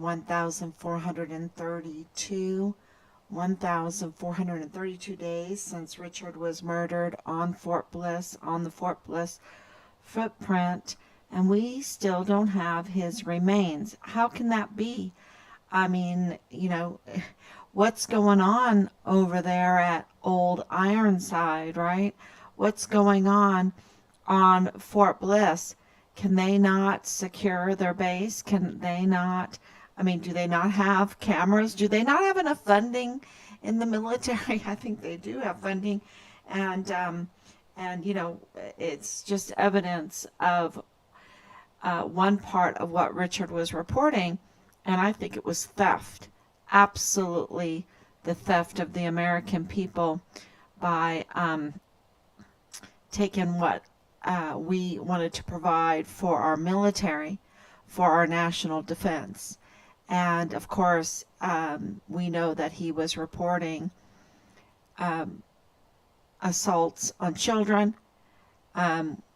1,432 days since Richard was murdered on Fort Bliss, on the Fort Bliss footprint, and we still don't have his remains. How can that be? I mean, what's going on over there at Old Ironside, right? What's going on Fort Bliss? Can they not secure their base? Can they not, do they not have cameras? Do they not have enough funding in the military? I think they do have funding. And it's just evidence of one part of what Richard was reporting. And I think it was theft. Absolutely the theft of the American people by taking what we wanted to provide for our military, for our national defense. And of course, we know that he was reporting assaults on children.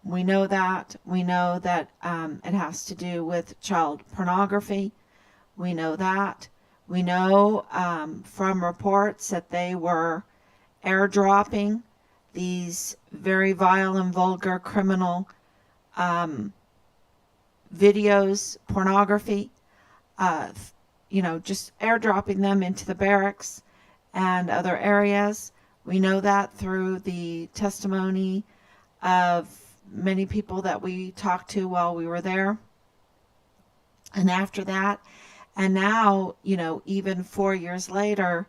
We know that. We know that it has to do with child pornography. We know that. We know from reports that they were airdropping these very vile and vulgar criminal videos, pornography, just airdropping them into the barracks and other areas. We know that through the testimony of many people that we talked to while we were there. And after that, and now, even 4 years later,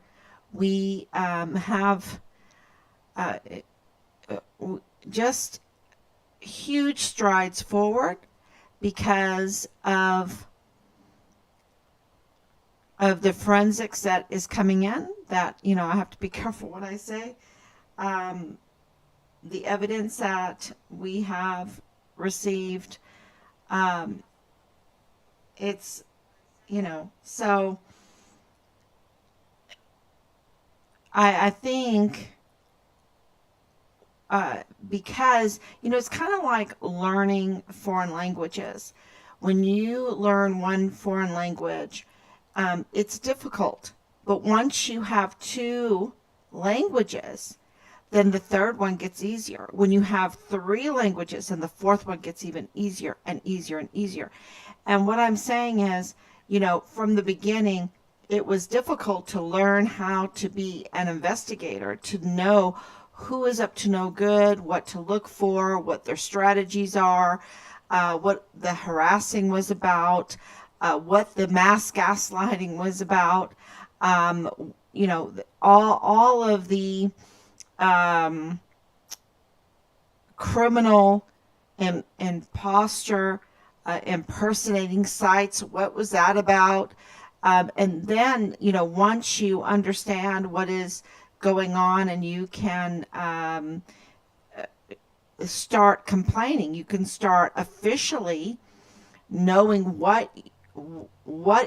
we have just huge strides forward because of the forensics that is coming in, that, I have to be careful what I say. The evidence that we have received, it's, so I think because, it's kind of like learning foreign languages. When you learn one foreign language, it's difficult. But once you have two languages, then the third one gets easier. When you have three languages, and the fourth one gets even easier and easier and easier. And what I'm saying is, from the beginning, it was difficult to learn how to be an investigator, to know who is up to no good, what to look for, what their strategies are, what the harassing was about, what the mass gaslighting was about, all of the criminal impostor impersonating sites. What was that about? And then, once you understand what is going on, and you can start complaining, you can start officially knowing what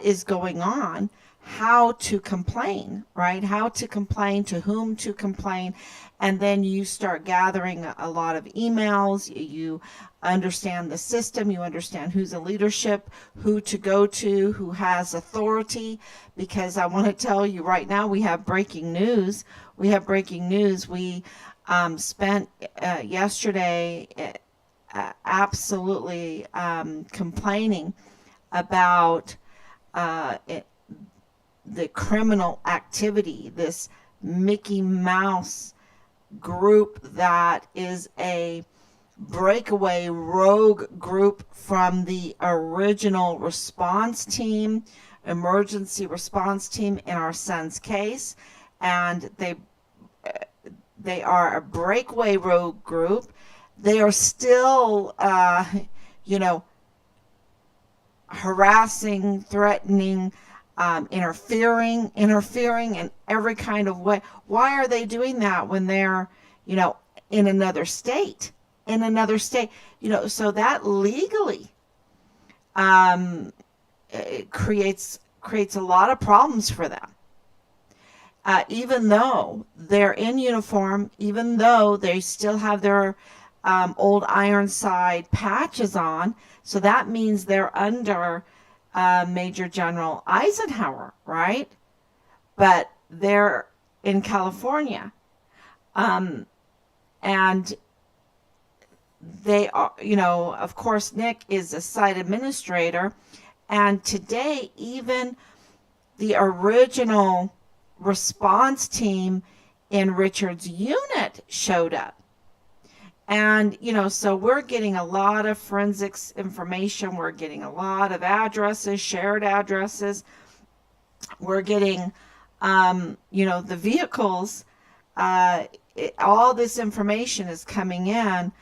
is going on, how to complain, right? How to complain, to whom to complain. And then you start gathering a lot of emails. You understand the system. You understand who's in leadership, who to go to, who has authority. Because I want to tell you right now, we have breaking news. We have breaking news. We spent yesterday absolutely complaining about the criminal activity, this Mickey Mouse group that is a breakaway rogue group from the original response team, emergency response team in our son's case. And they are a breakaway rogue group. They are still, harassing, threatening, interfering in every kind of way. Why are they doing that when they're, in another state? So that legally it creates a lot of problems for them. Even though they're in uniform, even though they still have their old Ironside patches on, so that means they're under Major General Eisenhower, right? But they're in California. Um, and they are, of course, Nick is a site administrator. And today, even the original response team in Richard's unit showed up. And, so we're getting a lot of forensics information. We're getting a lot of addresses, shared addresses. We're getting, the vehicles. All this information is coming in.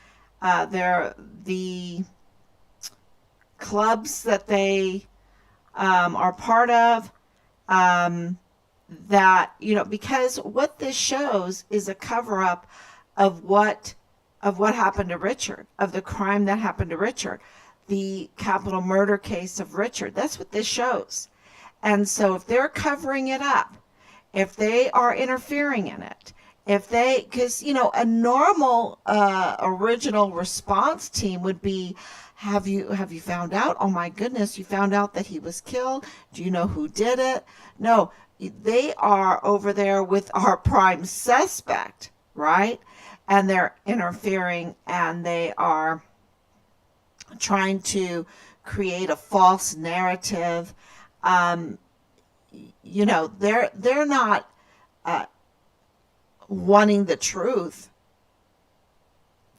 The clubs that they are part of, that, because what this shows is a cover-up of what happened to Richard, of the crime that happened to Richard, the capital murder case of Richard. That's what this shows. And so if they're covering it up, if they are interfering in it, because, a normal original response team would be, have you found out? Oh my goodness, you found out that he was killed. Do you know who did it? No, they are over there with our prime suspect, right? And they're interfering, and they are trying to create a false narrative. They're not wanting the truth.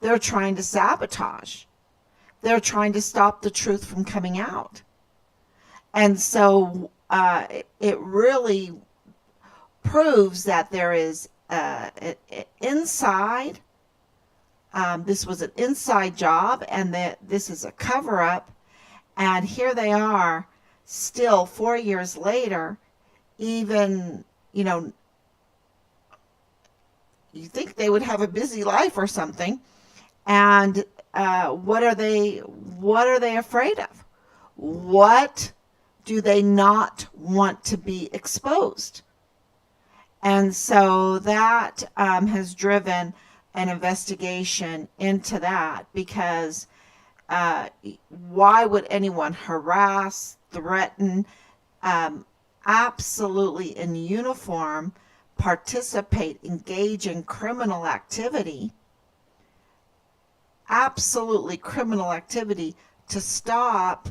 They're trying to sabotage. They're trying to stop the truth from coming out. And so it really proves that there is inside, this was an inside job, and that this is a cover-up. And here they are, still 4 years later, even, you think they would have a busy life or something. And what are they afraid of? What do they not want to be exposed? And so that has driven an investigation into that, because why would anyone harass, threaten, absolutely in uniform, participate, engage in criminal activity, absolutely criminal activity, to stop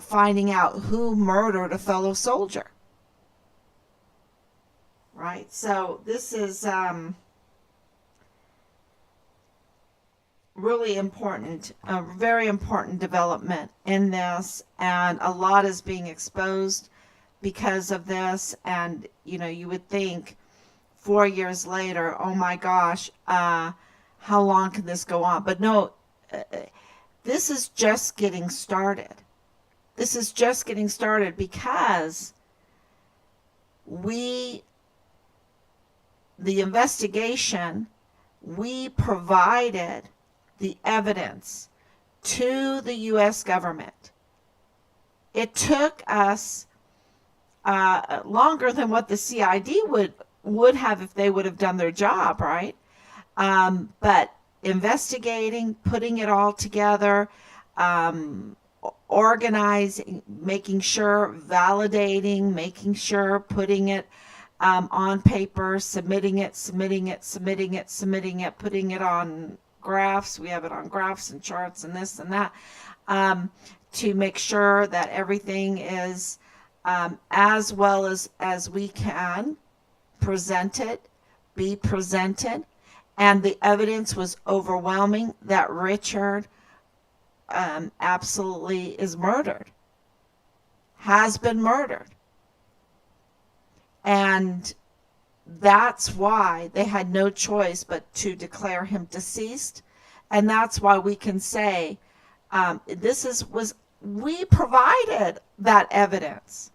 finding out who murdered a fellow soldier? Right? So this is really important, a very important development in this, and a lot is being exposed because of this. And you would think 4 years later, oh my gosh, how long can this go on? But no, this is just getting started. This is just getting started, because the investigation, we provided the evidence to the U.S. government. It took us longer than what the CID would have if they would have done their job, right? But investigating, putting it all together, organizing, making sure, validating, making sure, putting it on paper, submitting it, putting it on graphs. We have it on graphs and charts and this and that, to make sure that everything is as well as we can be presented. And the evidence was overwhelming that Richard absolutely is murdered, has been murdered. And that's why they had no choice but to declare him deceased. And that's why we can say we provided that evidence.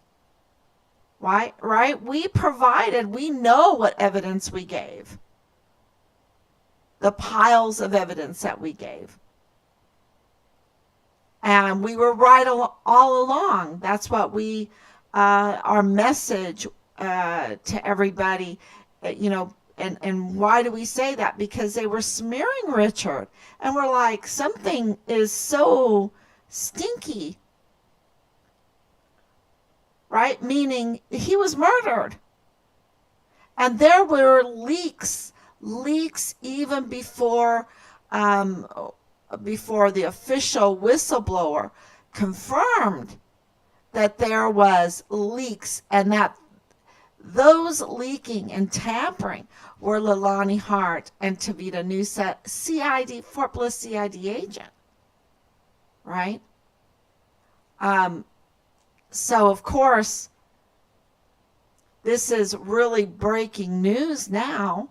Right? We know what evidence we gave. The piles of evidence that we gave. And we were right all along. That's what our message to everybody, and why do we say that? Because they were smearing Richard, and we're like, something is so stinky right? Meaning he was murdered. And there were leaks even before the official whistleblower confirmed that there was leaks, and that those leaking and tampering were Leilani Hart and Tavita Newsett, CID, Fort Bliss CID agent, right? So, of course, this is really breaking news now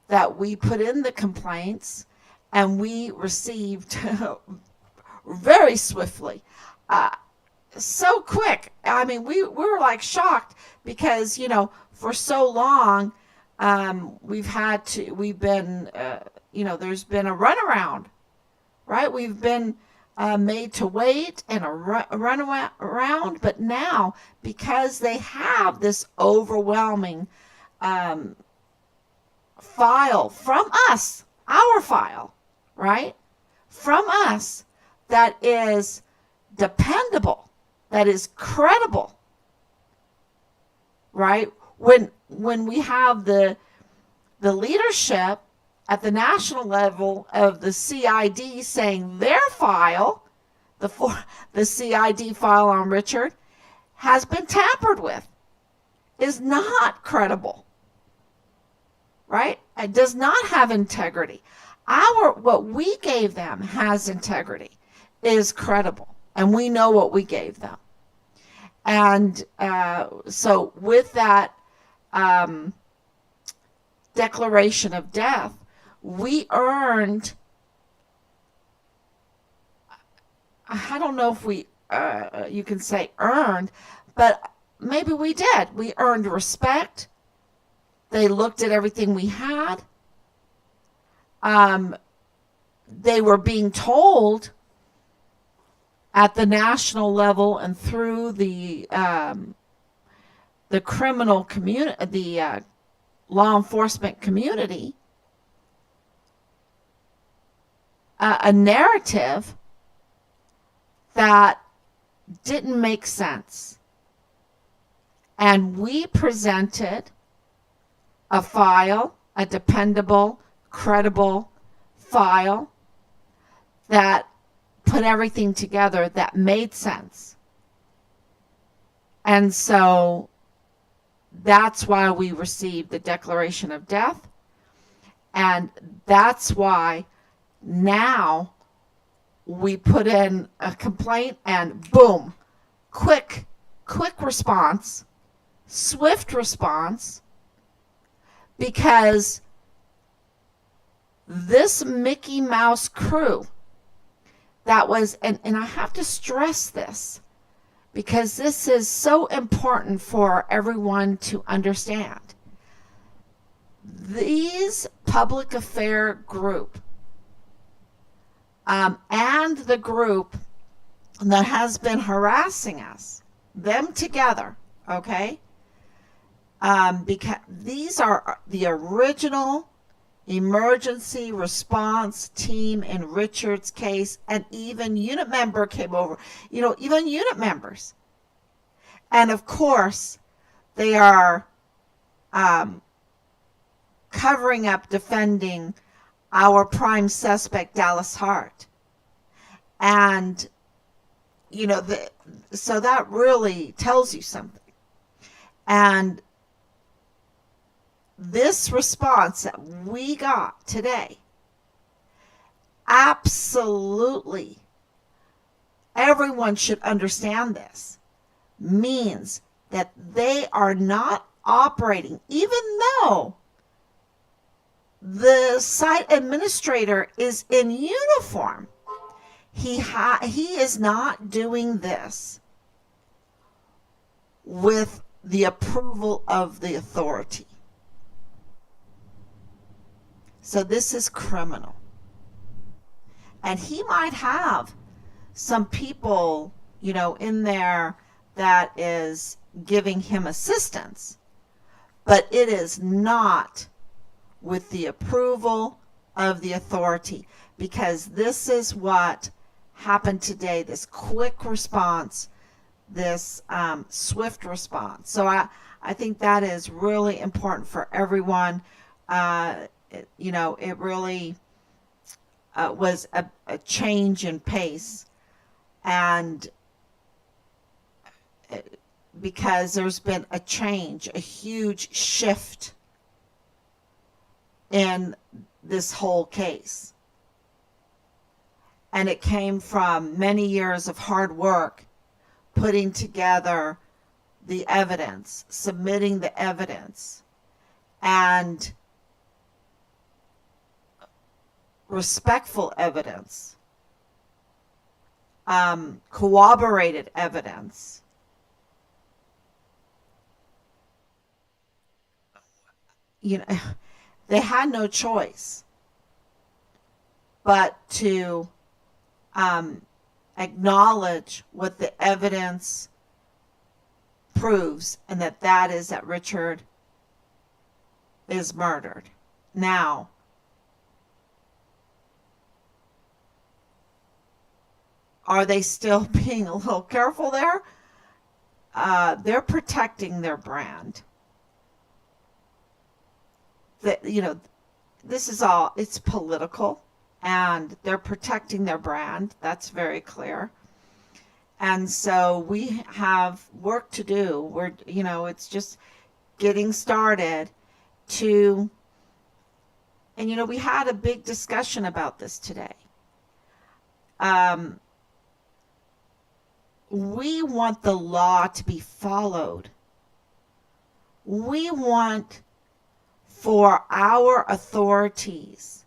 that we put in the complaints and we received very swiftly. So quick. I mean, we were like shocked because, for so long, we've been, there's been a runaround, right? We've been made to wait and a run around, but now, because they have this overwhelming file from us, our file, right? From us, that is dependable, that is credible, right? When we have the leadership at the national level of the CID saying their file, the CID file on Richard, has been tampered with, is not credible, right? It does not have integrity. What we gave them has integrity, is credible, and we know what we gave them. And so with that declaration of death, we earned, I don't know if you can say earned, but maybe we did. We earned respect. They looked at everything we had. They were being told at the national level and through the criminal community, the law enforcement community, a narrative that didn't make sense. And we presented a file, a dependable, credible file that put everything together that made sense. And so that's why we received the declaration of death. And that's why now we put in a complaint and boom, quick response, swift response, because this Mickey Mouse crew that was, and I have to stress this because this is so important for everyone to understand. These public affair group and the group that has been harassing us, them together, okay? Because these are the original emergency response team in Richard's case, and even unit member came over, even unit members. And of course, they are covering up, defending our prime suspect, Dallas Hart. And, so that really tells you something. And this response that we got today, absolutely, everyone should understand this, means that they are not operating, even though the site administrator is in uniform. He is not doing this with the approval of the authority. So this is criminal. And he might have some people, in there that is giving him assistance, but it is not with the approval of the authority, because this is what happened today, this quick response swift response. So I think that is really important for everyone. It really was a change in pace, and because there's been a change, a huge shift in this whole case. And it came from many years of hard work putting together the evidence, submitting the evidence, and respectful evidence, corroborated evidence. They had no choice but to acknowledge what the evidence proves, and that is that Richard is murdered. Now, are they still being a little careful there? They're protecting their brand. This is all, it's political, and they're protecting their brand. That's very clear. And so we have work to do. It's just getting started and we had a big discussion about this today. We want the law to be followed. We want for our authorities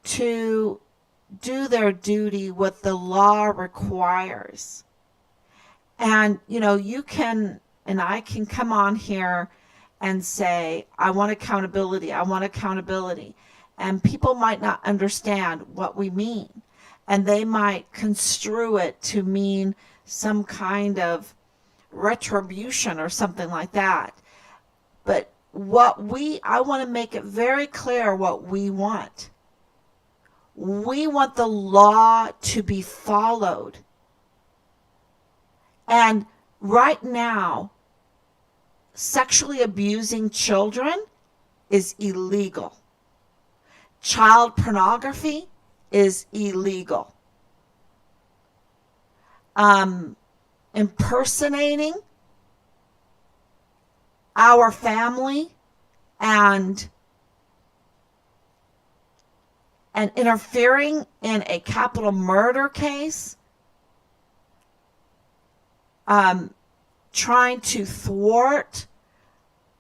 to do their duty, what the law requires. And, you can, and I can come on here and say, I want accountability. And people might not understand what we mean. And they might construe it to mean some kind of retribution or something like that. But I want to make it very clear what we want. We want the law to be followed. And right now, sexually abusing children is illegal. Child pornography is illegal. Impersonating our family and interfering in a capital murder case, trying to thwart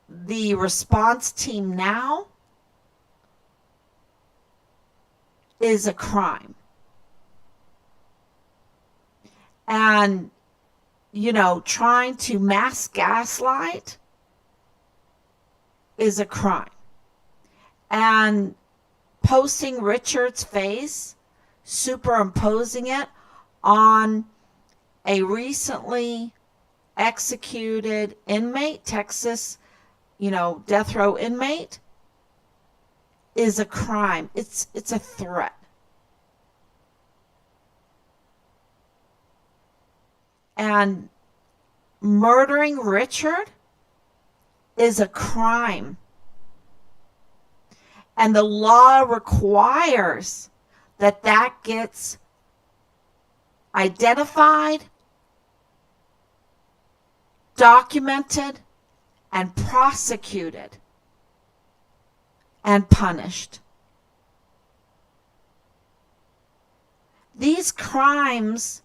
the response team now, is a crime. And, trying to mass gaslight is a crime. And posting Richard's face, superimposing it on a recently executed inmate, Texas, death row inmate, is a crime. It's a threat. And murdering Richard is a crime. And the law requires that gets identified, documented, and prosecuted and punished. These crimes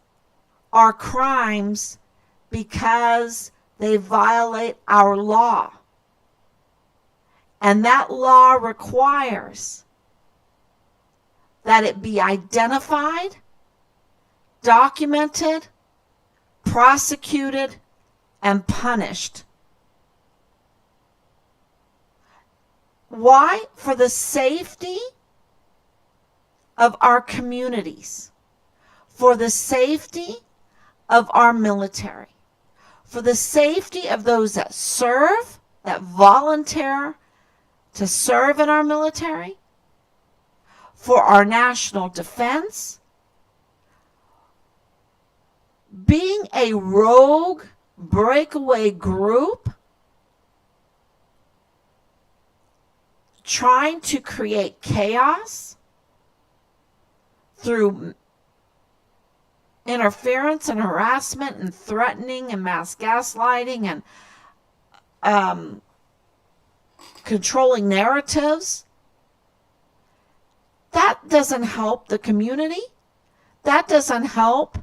are crimes because they violate our law. And that law requires that it be identified, documented, prosecuted, and punished. Why? For the safety of our communities, for the safety of our military, for the safety of those that serve, that volunteer to serve in our military, for our national defense. being a rogue breakaway group trying to create chaos through interference and harassment and threatening and mass gaslighting and controlling narratives. That doesn't help the community. That doesn't help.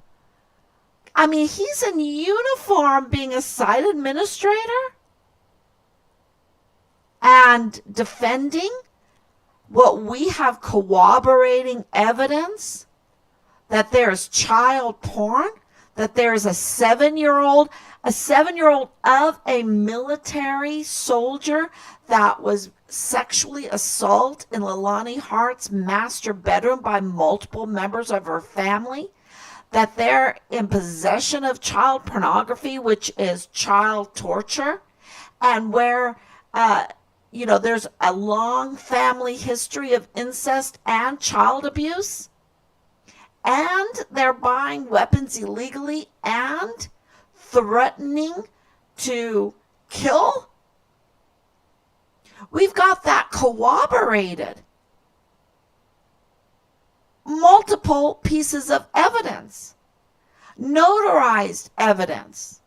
I mean, he's in uniform being a site administrator and defending what we have corroborating evidence that there's child porn, that there's a 7-year-old of a military soldier that was sexually assaulted in Leilani Hart's master bedroom by multiple members of her family, that they're in possession of child pornography, which is child torture, and where there's a long family history of incest and child abuse, and they're buying weapons illegally and threatening to kill. We've got that corroborated. Multiple pieces of evidence, notarized evidence,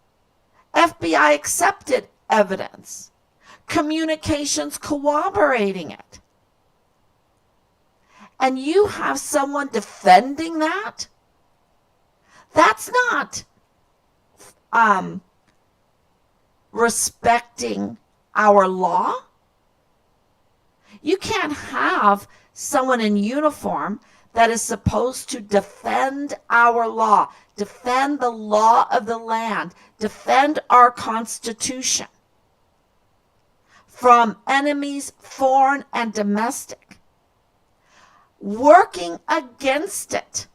FBI accepted evidence, communications corroborating it. And you have someone defending that? That's not respecting our law. You can't have someone in uniform that is supposed to defend our law, defend the law of the land, defend our Constitution from enemies, foreign and domestic, working against it.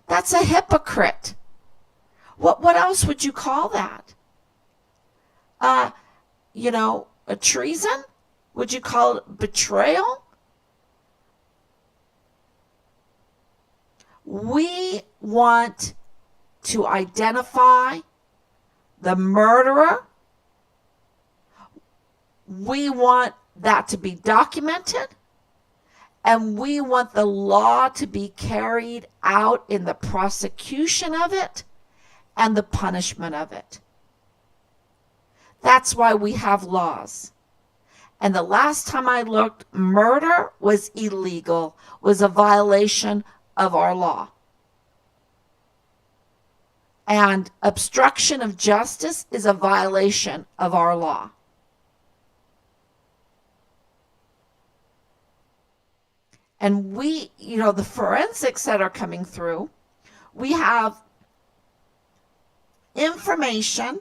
That's a hypocrite. What else would you call that? A treason? Would you call it betrayal? We want to identify the murderer. We want that to be documented. And we want the law to be carried out in the prosecution of it and the punishment of it. That's why we have laws. And the last time I looked, murder was illegal, was a violation of our law. And obstruction of justice is a violation of our law. And we, the forensics that are coming through, we have information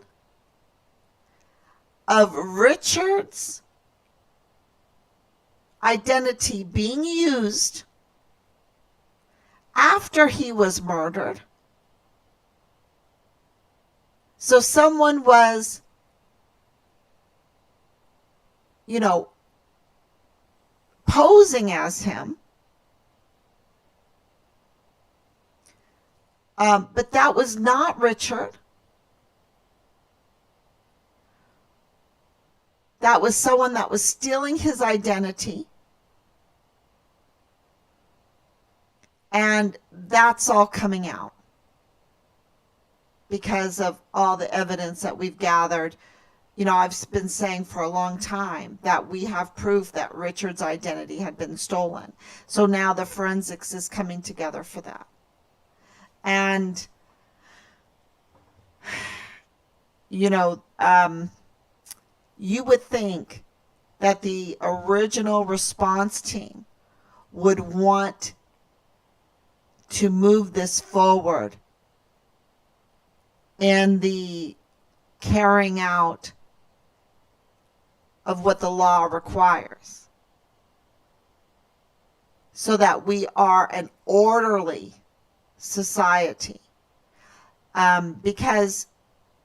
of Richard's identity being used after he was murdered. So someone was, posing as him. But that was not Richard. That was someone that was stealing his identity. And that's all coming out because of all the evidence that we've gathered. I've been saying for a long time that we have proof that Richard's identity had been stolen. So now the forensics is coming together for that. And, you would think that the original response team would want to move this forward in the carrying out of what the law requires, so that we are an orderly society. Because,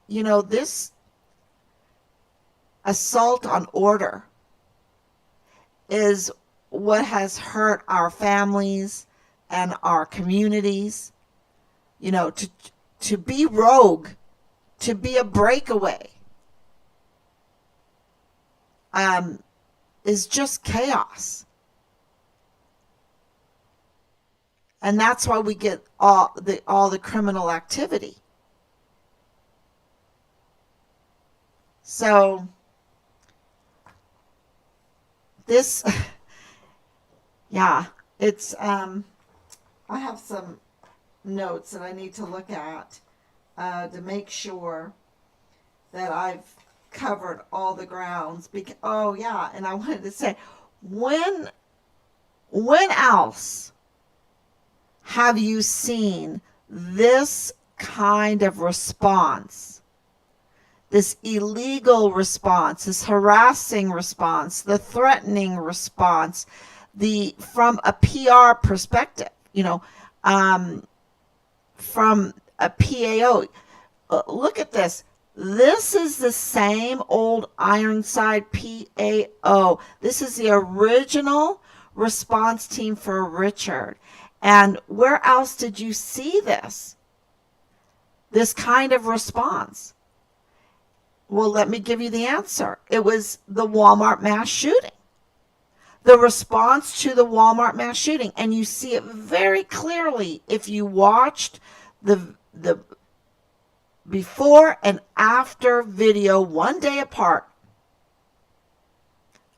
this assault on order is what has hurt our families and our communities. to be rogue, to be a breakaway, is just chaos. And that's why we get all the criminal activity. So this, yeah, it's, I have some notes that I need to look at to make sure that I've covered all the grounds. Oh yeah, and I wanted to say, when else have you seen this kind of response, this illegal response, this harassing response, the threatening response, from a PR perspective, from a PAO? Look at this. This is the same old Ironside PAO. This is the original response team for Richard. And where else did you see this? This kind of response? Well, let me give you the answer. It was the Walmart mass shooting. The response to the Walmart mass shooting. And you see it very clearly if you watched the before and after video 1 day apart.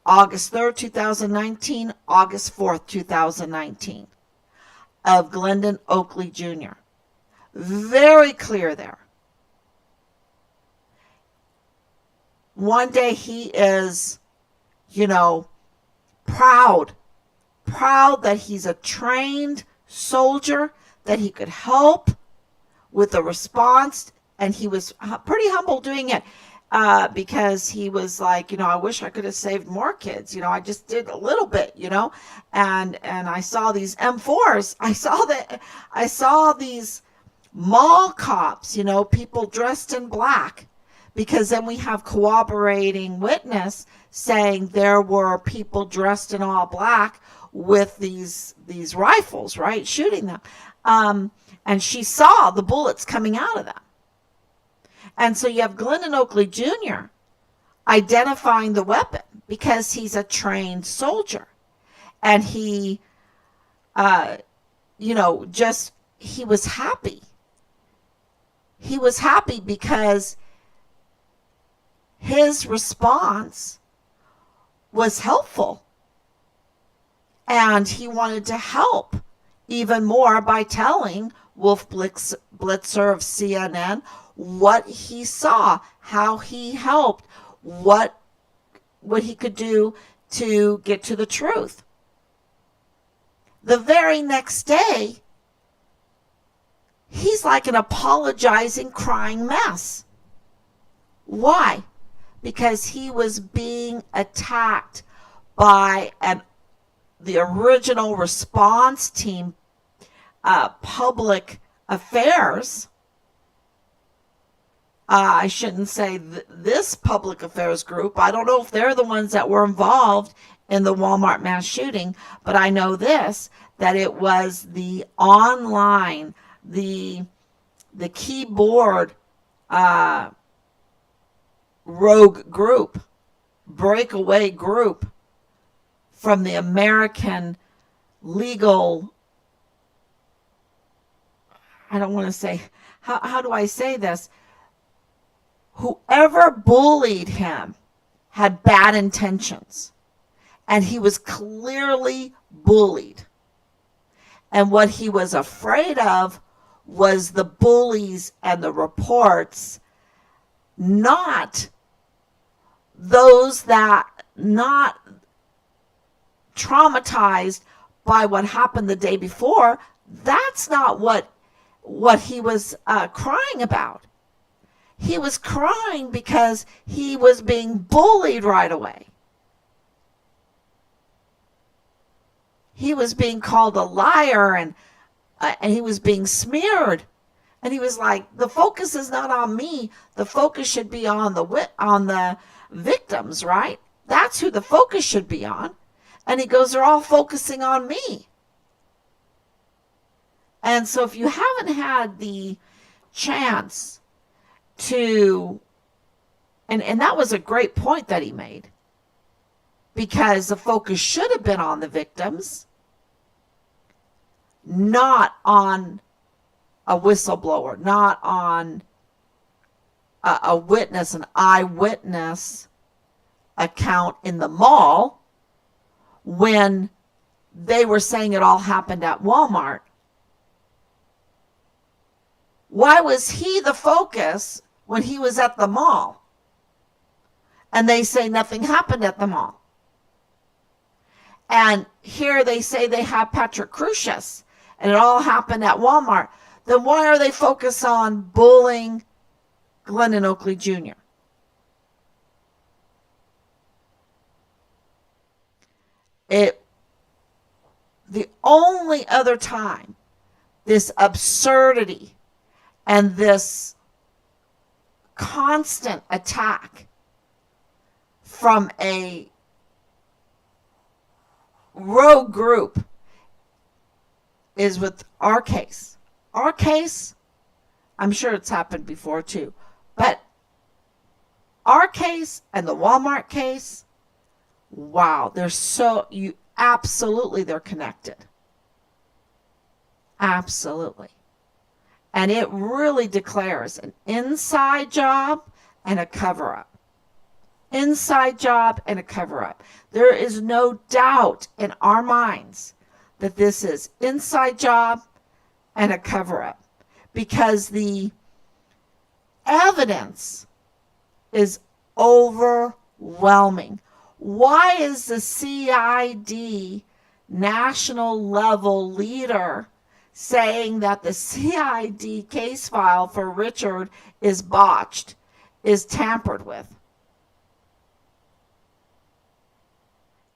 August 3rd, 2019, August 4th, 2019. Of Glendon Oakley Jr. Very clear there. One day he is, proud that he's a trained soldier, that he could help with the response, and he was pretty humble doing it. Because he was like, I wish I could have saved more kids. I just did a little bit, and I saw these M4s. I saw these mall cops, people dressed in black, because then we have corroborating witness saying there were people dressed in all black with these rifles, right, shooting them. And she saw the bullets coming out of them. And so you have Glendon Oakley Jr. identifying the weapon because he's a trained soldier. And he, he was happy. He was happy because his response was helpful. And he wanted to help even more by telling Wolf Blitzer of CNN what he saw, how he helped, what he could do to get to the truth. The very next day, he's like an apologizing, crying mess. Why? Because he was being attacked by the original response team, public affairs. I shouldn't say this public affairs group. I don't know if they're the ones that were involved in the Walmart mass shooting, but I know this, that it was the online, the keyboard rogue group, breakaway group from the American legal, I don't want to say, how do I say this? Whoever bullied him had bad intentions, and he was clearly bullied. And what he was afraid of was the bullies and the reports, not those that not traumatized by what happened the day before. That's not what he was crying about. He was crying because he was being bullied right away. He was being called a liar, and he was being smeared. And he was like, the focus is not on me. The focus should be on the victims, right? That's who the focus should be on. And he goes, they're all focusing on me. And so if you haven't had the chance to, and that was a great point that he made, because the focus should have been on the victims, not on a whistleblower, not on a witness, an eyewitness account in the mall, when they were saying it all happened at Walmart. Why was he the focus when he was at the mall? And they say nothing happened at the mall. And here they say they have Patrick Crucius and it all happened at Walmart. Then why are they focused on bullying Glendon Oakley Jr.? The only other time this absurdity and this constant attack from a rogue group is with our case. Our case, I'm sure it's happened before too, but our case and the Walmart case, wow, they're connected. Absolutely. And it really declares an inside job and a cover-up. Inside job and a cover-up. There is no doubt in our minds that this is inside job and a cover-up, because the evidence is overwhelming. Why is the CID national level leader saying that the CID case file for Richard is botched, is tampered with?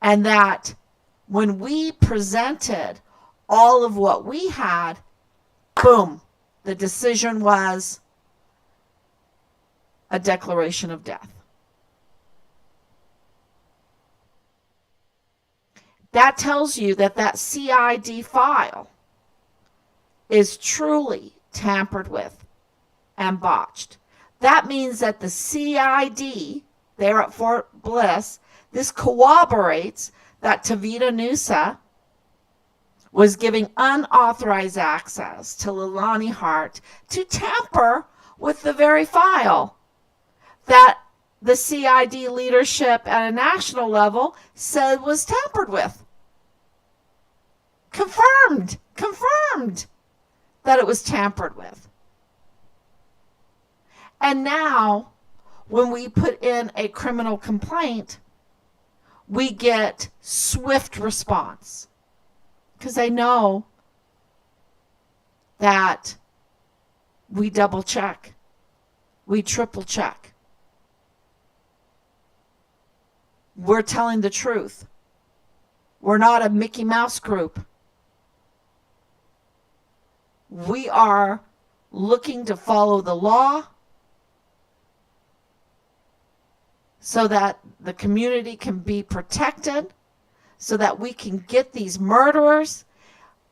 And that when we presented all of what we had, boom, the decision was a declaration of death. That tells you that that CID file is truly tampered with and botched. That means that the CID there at Fort Bliss, this corroborates that Tavita Nusa was giving unauthorized access to Leilani Hart to tamper with the very file that the CID leadership at a national level said was tampered with. Confirmed that it was tampered with. And now, when we put in a criminal complaint, we get swift response, because they know that we double check, we triple check. We're telling the truth. We're not a Mickey Mouse group. We are looking to follow the law so that the community can be protected, so that we can get these murderers.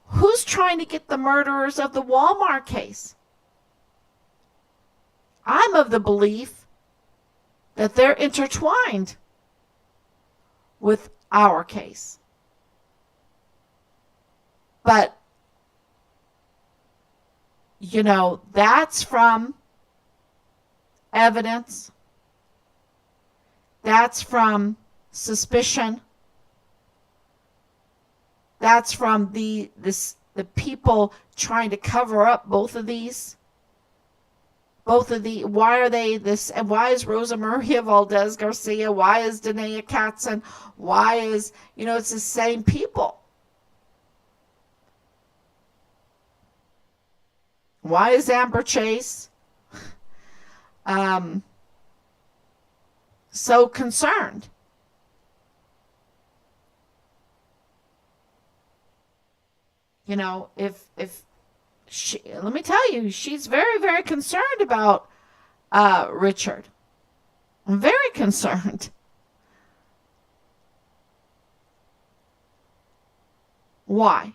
Who's trying to get the murderers of the Walmart case? I'm of the belief that they're intertwined with our case. But, you know, that's from evidence. That's from suspicion. That's from the people trying to cover up both of these. Why are they this, and why is Rosa Maria Valdez Garcia? Why is Danae Katzen? Why is, it's the same people. Why is Amber Chase so concerned? If she, let me tell you, she's very, very concerned about Richard. I'm very concerned. Why?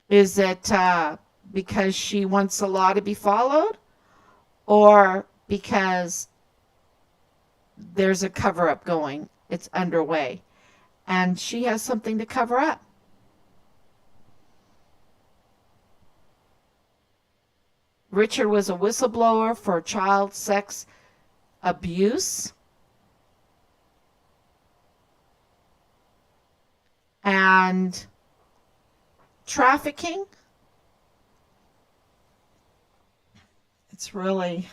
Is it because she wants the law to be followed, or because there's a cover up going? It's underway, and she has something to cover up. Richard was a whistleblower for child sex abuse and trafficking. It's really,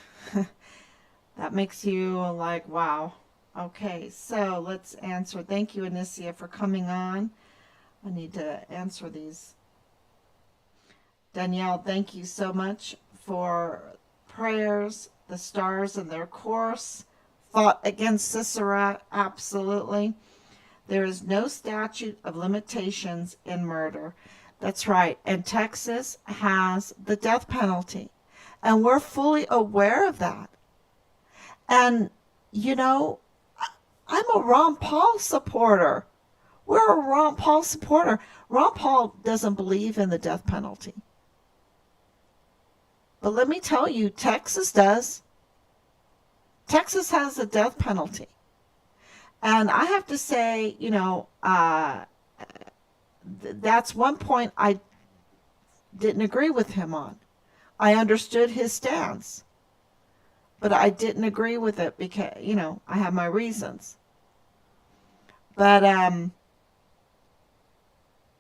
that makes you like, wow. Okay, so let's answer. Thank you, Anicia, for coming on. I need to answer these. Danielle, thank you so much for prayers. The stars in their course fought against Sisera. Absolutely. There is no statute of limitations in murder. That's right. And Texas has the death penalty. And we're fully aware of that. And, you know, I'm a Ron Paul supporter. We're a Ron Paul supporter. Ron Paul doesn't believe in the death penalty. But let me tell you, Texas does. Texas has the death penalty. And I have to say, you know, that's one point I didn't agree with him on. I understood his stance, but I didn't agree with it because, you know, I have my reasons. But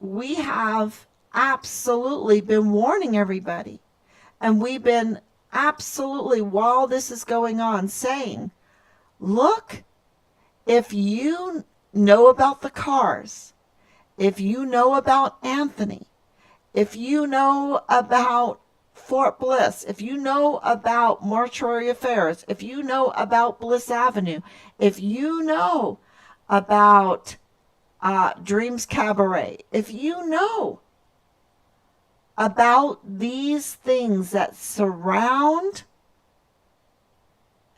we have absolutely been warning everybody. And we've been absolutely, while this is going on, saying, look, if you know about the cars, if you know about Anthony, if you know about Fort Bliss, if you know about Mortuary Affairs, if you know about Bliss Avenue, if you know about Dreams Cabaret, if you know about these things that surround,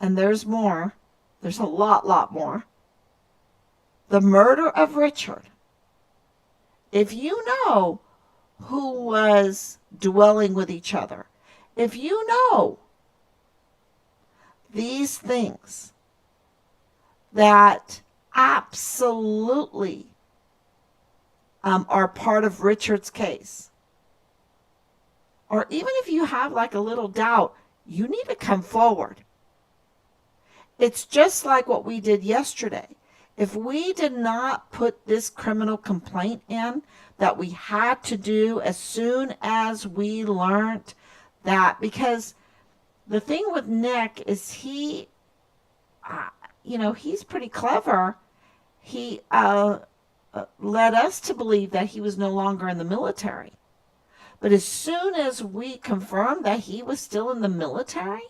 and there's more, there's a lot more, the murder of Richard, if you know who was dwelling with each other, if you know these things that absolutely are part of Richard's case, or even if you have like a little doubt, you need to come forward. It's just like what we did yesterday. If we did not put this criminal complaint in that we had to do as soon as we learned that, because the thing with Nick is he, you know, he's pretty clever. He led us to believe that he was no longer in the military. But as soon as we confirmed that he was still in the military,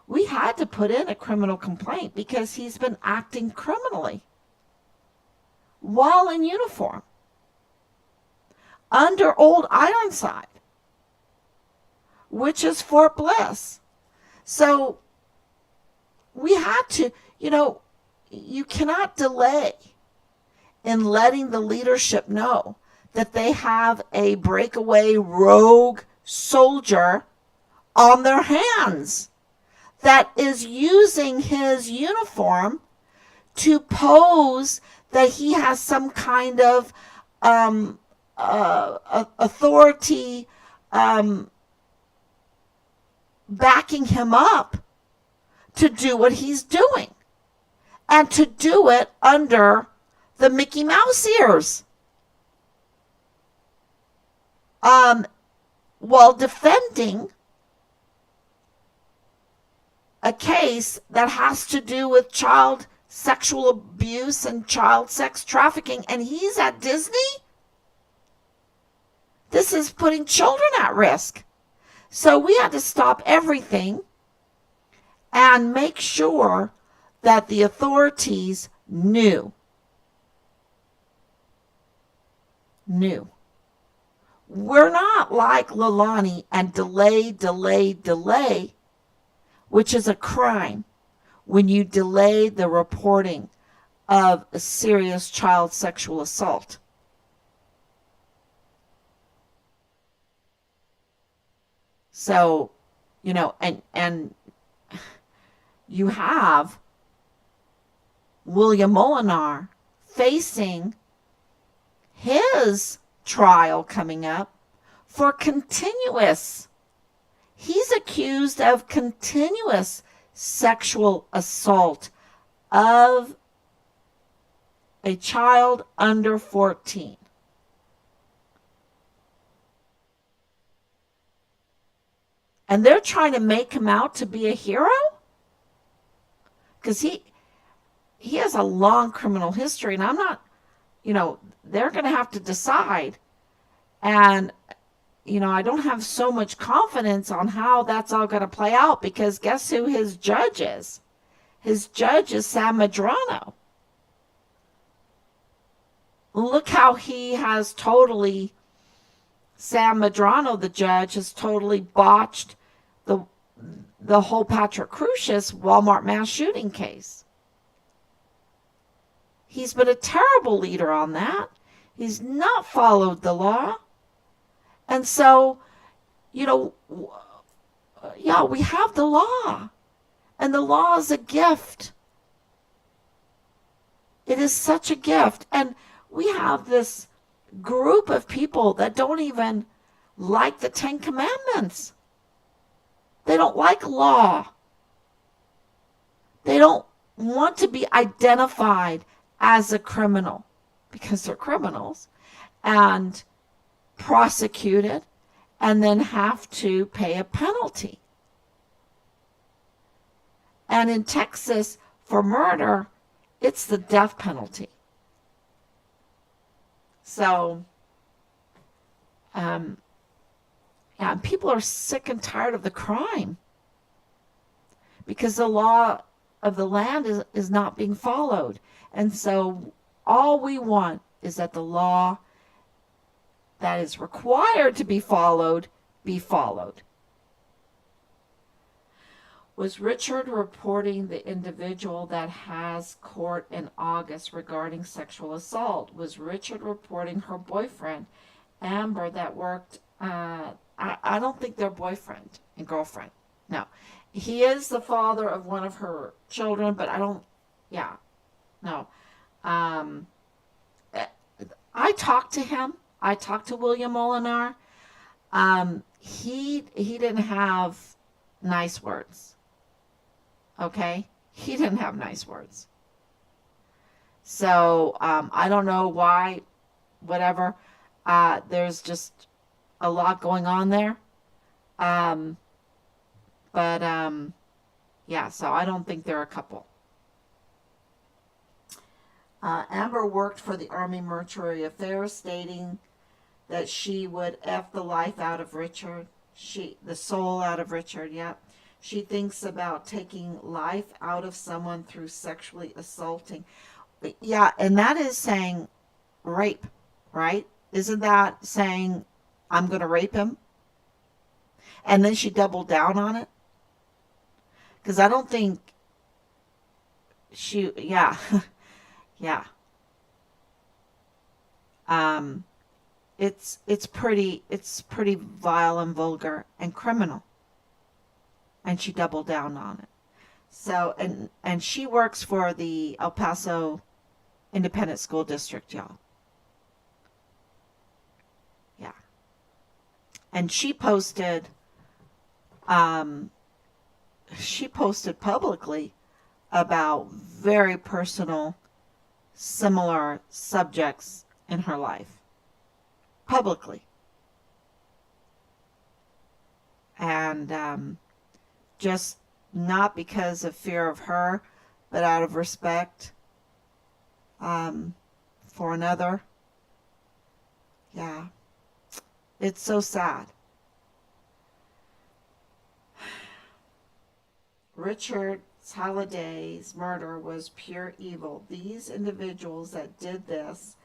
we had to put in a criminal complaint because he's been acting criminally while in uniform under Old Ironside, which is Fort Bliss. So we had to, you know, you cannot delay in letting the leadership know that they have a breakaway rogue soldier on their hands that is using his uniform to pose that he has some kind of authority backing him up to do what he's doing, and to do it under the Mickey Mouse ears, while defending a case that has to do with child sexual abuse and child sex trafficking, and he's at Disney? This is putting children at risk. So we had to stop everything and make sure that the authorities knew. We're not like Leilani and delay, which is a crime when you delay the reporting of a serious child sexual assault. So, and you have William Molinar facing his trial coming up for he's accused of continuous sexual assault of a child under 14. And they're trying to make him out to be a hero? Because he has a long criminal history, and I'm not, they're going to have to decide. And, I don't have so much confidence on how that's all going to play out, because guess who his judge is? His judge is Sam Medrano. Look how he has totally, Sam Medrano, the judge, has totally botched the whole Patrick Crucius Walmart mass shooting case. He's been a terrible leader on that. He's not followed the law. And so, we have the law. And the law is a gift. It is such a gift. And we have this group of people that don't even like the Ten Commandments. They don't like law. They don't want to be identified as a criminal because they're criminals and prosecuted and then have to pay a penalty. And in Texas, for murder, it's the death penalty. So, and people are sick and tired of the crime because the law of the land is not being followed. And so all we want is that the law that is required to be followed be followed. Was Richard reporting the individual that has court in August regarding sexual assault? Was Richard reporting her boyfriend, Amber, that worked? I don't think they're boyfriend and girlfriend. No. He is the father of one of her children, but no. I talked to him. I talked to William Molinar. He didn't have nice words. Okay? He didn't have nice words. So, I don't know why, whatever. There's just a lot going on there. So I don't think they're a couple. Amber worked for the Army Mortuary Affairs, stating that she would F the life out of Richard. The soul out of Richard, yep. She thinks about taking life out of someone through sexually assaulting. Yeah, and that is saying rape, right? Isn't that saying, I'm going to rape him? And then she doubled down on it? Because I don't think yeah. It's pretty vile and vulgar and criminal. And she doubled down on it. So, and she works for the El Paso Independent School District, y'all. Yeah. And she posted publicly about very personal, similar subjects in her life. Publicly. And just not because of fear of her, but out of respect for another. Yeah. It's so sad. Richard Halliday's murder was pure evil. These individuals that did this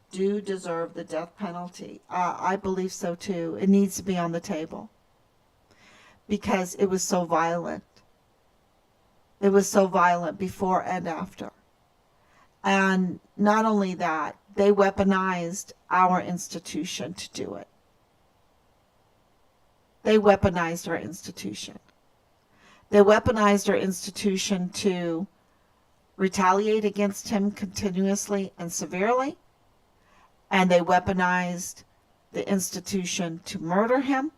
do deserve the death penalty. I believe so too. It needs to be on the table because it was so violent. It was so violent before and after. And not only that, they weaponized our institution to do it. They weaponized our institution. They weaponized our institution to retaliate against him continuously and severely. And they weaponized the institution to murder him.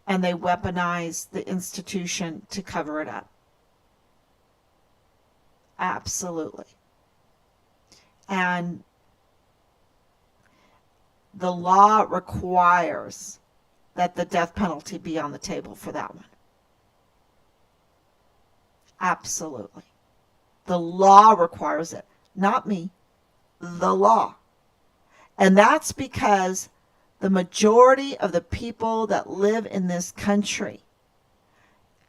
And they weaponized the institution to cover it up. Absolutely. And the law requires that the death penalty be on the table for that one. Absolutely. The law requires it, not me. The law. And that's because the majority of the people that live in this country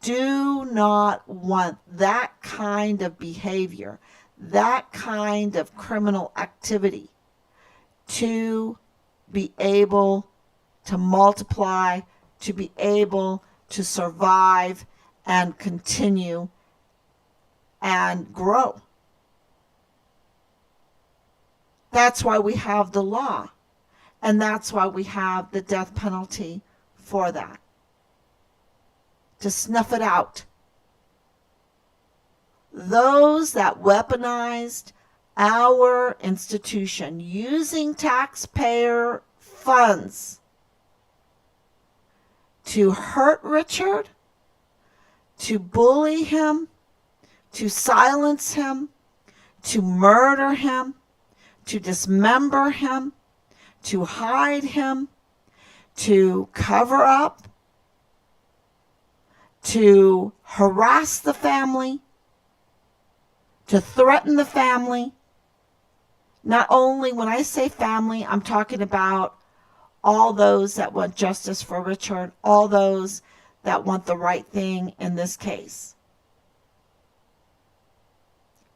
do not want that kind of behavior, that kind of criminal activity to be able to multiply, to be able to survive and continue and grow. That's why we have the law. And that's why we have the death penalty for that. To snuff it out. Those that weaponized our institution using taxpayer funds to hurt Richard, to bully him, to silence him, to murder him, to dismember him, to hide him, to cover up, to harass the family, to threaten the family. Not only, when I say family, I'm talking about all those that want justice for Richard, all those that want the right thing in this case.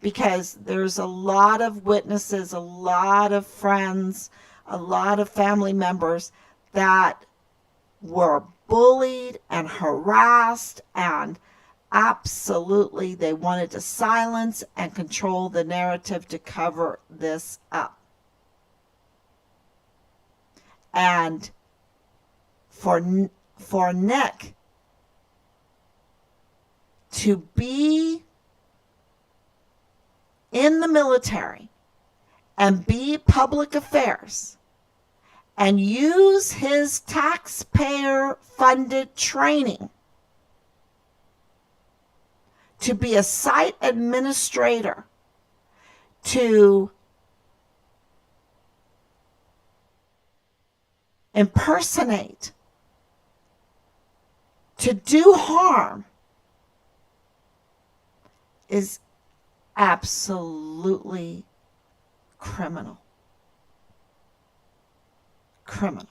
Because there's a lot of witnesses, a lot of friends, a lot of family members that were bullied and harassed, and absolutely they wanted to silence and control the narrative to cover this up. And for Nick to be in the military and be public affairs and use his taxpayer-funded training to be a site administrator, to impersonate, to do harm, is absolutely criminal. Criminal.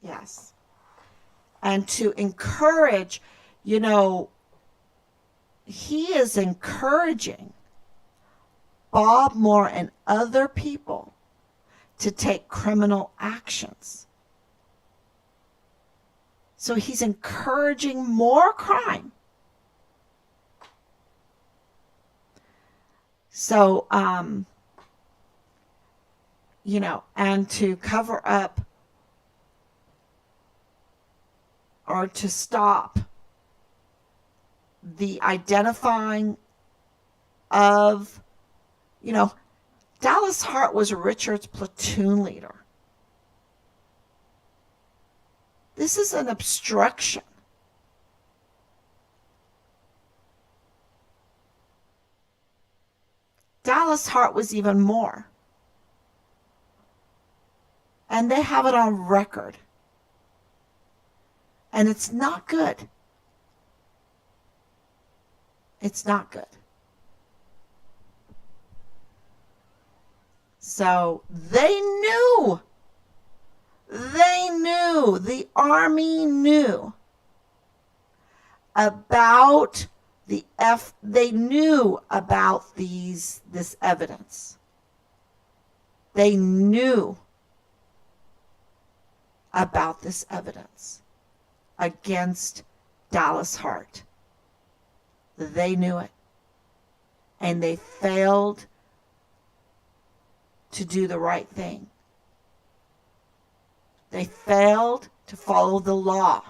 Yes. And to encourage, he is encouraging Bob Moore and other people to take criminal actions. So he's encouraging more crime. So, and to cover up or to stop the identifying of, Dallas Hart was Richard's platoon leader. This is an obstruction. Dallas Hart was even more. And they have it on record. And it's not good. It's not good. So they knew. The Army knew about they knew about this evidence. They knew about this evidence against Dallas Hart. They knew it. And they failed to do the right thing. They failed to follow the law.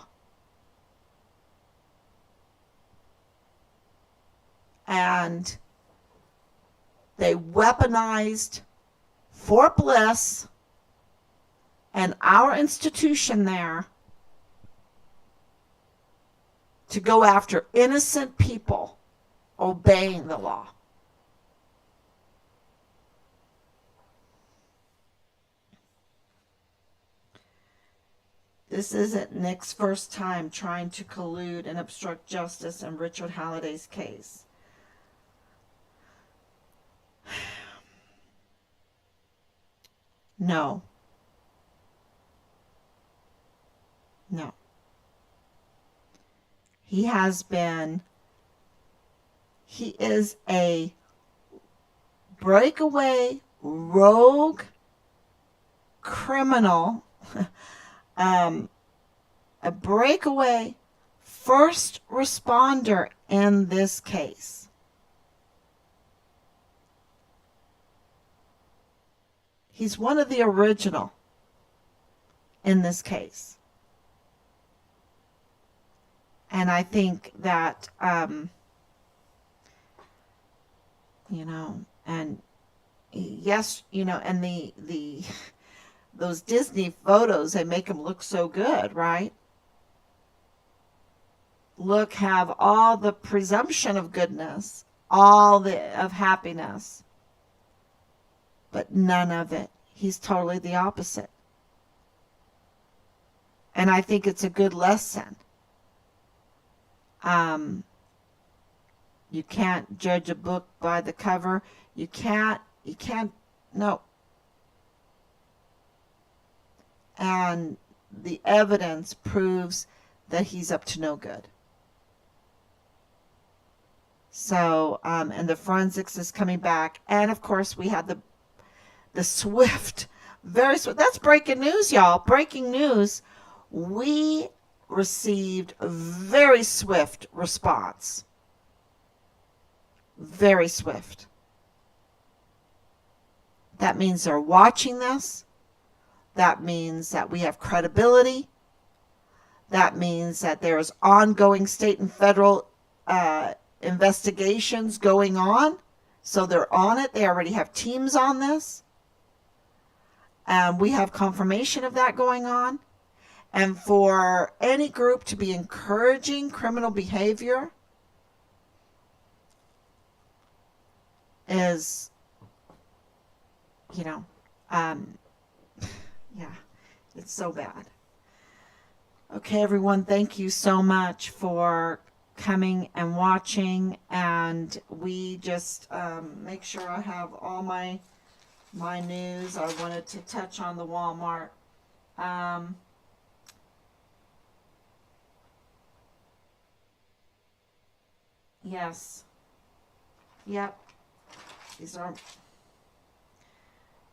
And they weaponized Fort Bliss and our institution there to go after innocent people obeying the law. This isn't Nick's first time trying to collude and obstruct justice in Richard Halliday's case. No. No. He is a breakaway, rogue criminal, a breakaway first responder in this case. He's one of the original in this case. And I think that, and yes, and the those Disney photos, they make him look so good, right? Have all the presumption of goodness, of happiness, but none of it. He's totally the opposite. And I think it's a good lesson. You can't judge a book by the cover. You can't, no. And the evidence proves that he's up to no good. So, and the forensics is coming back. And of course, we had the swift, very swift, that's breaking news, y'all. Breaking news. We received a very swift response. Very swift. That means they're watching this. That means that we have credibility. That means that there's ongoing state and federal investigations going on. So they're on it. They already have teams on this. And we have confirmation of that going on. And for any group to be encouraging criminal behavior is, yeah, it's so bad. Okay, everyone, thank you so much for coming and watching. And we just make sure I have all my news. I wanted to touch on the Walmart. Yes. Yep. These are...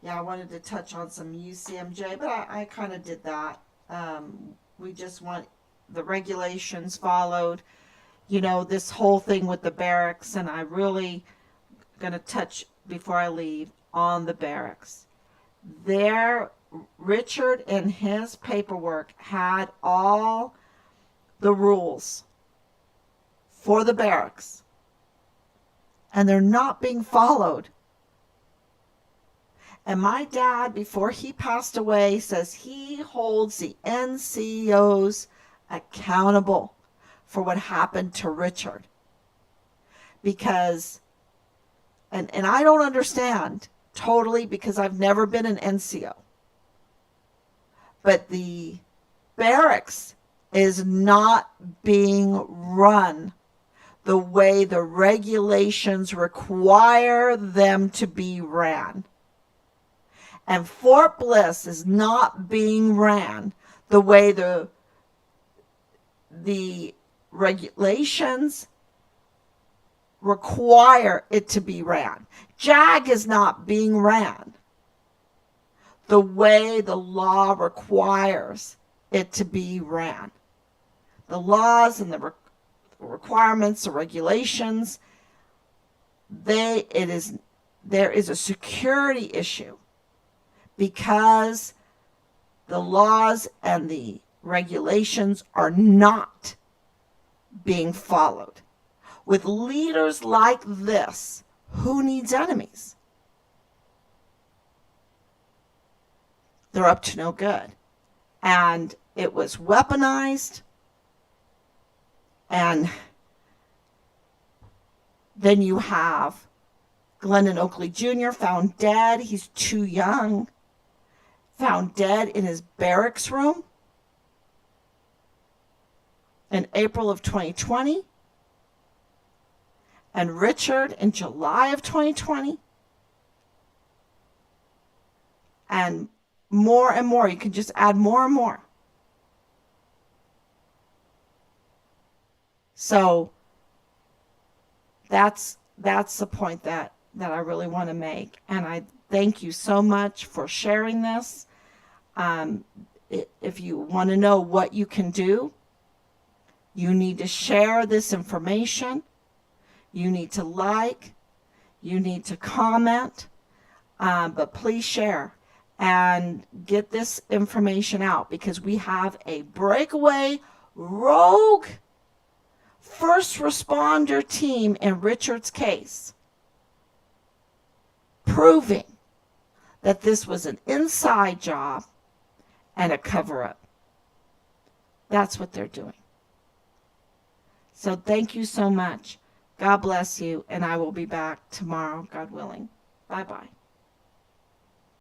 Yeah, I wanted to touch on some UCMJ, but I kind of did that. We just want the regulations followed. This whole thing with the barracks, and I really going to touch, before I leave, on the barracks. Richard in his paperwork had all the rules for the barracks, and they're not being followed. And my dad, before he passed away, says he holds the NCOs accountable for what happened to Richard. Because, and I don't understand totally, because I've never been an NCO. But the barracks is not being run the way the regulations require them to be ran. And Fort Bliss is not being ran the way the regulations require it to be ran. JAG is not being ran the way the law requires it to be ran. The laws and the requirements, the regulations, there is a security issue because the laws and the regulations are not being followed. With leaders like this, who needs enemies? They're up to no good. And it was weaponized. And then you have Glendon Oakley Jr. found dead. He's too young. Found dead in his barracks room in April of 2020. And Richard in July of 2020. And more. You can just add more and more. So that's the point that I really want to make. And I thank you so much for sharing this. If you want to know what you can do, you need to share this information. You need to like. You need to comment. But please share and get this information out, because we have a breakaway rogue first responder team in Richard's case, proving that this was an inside job and a cover-up. That's what they're doing. So thank you so much. God bless you, and I will be back tomorrow, God willing. Bye-bye.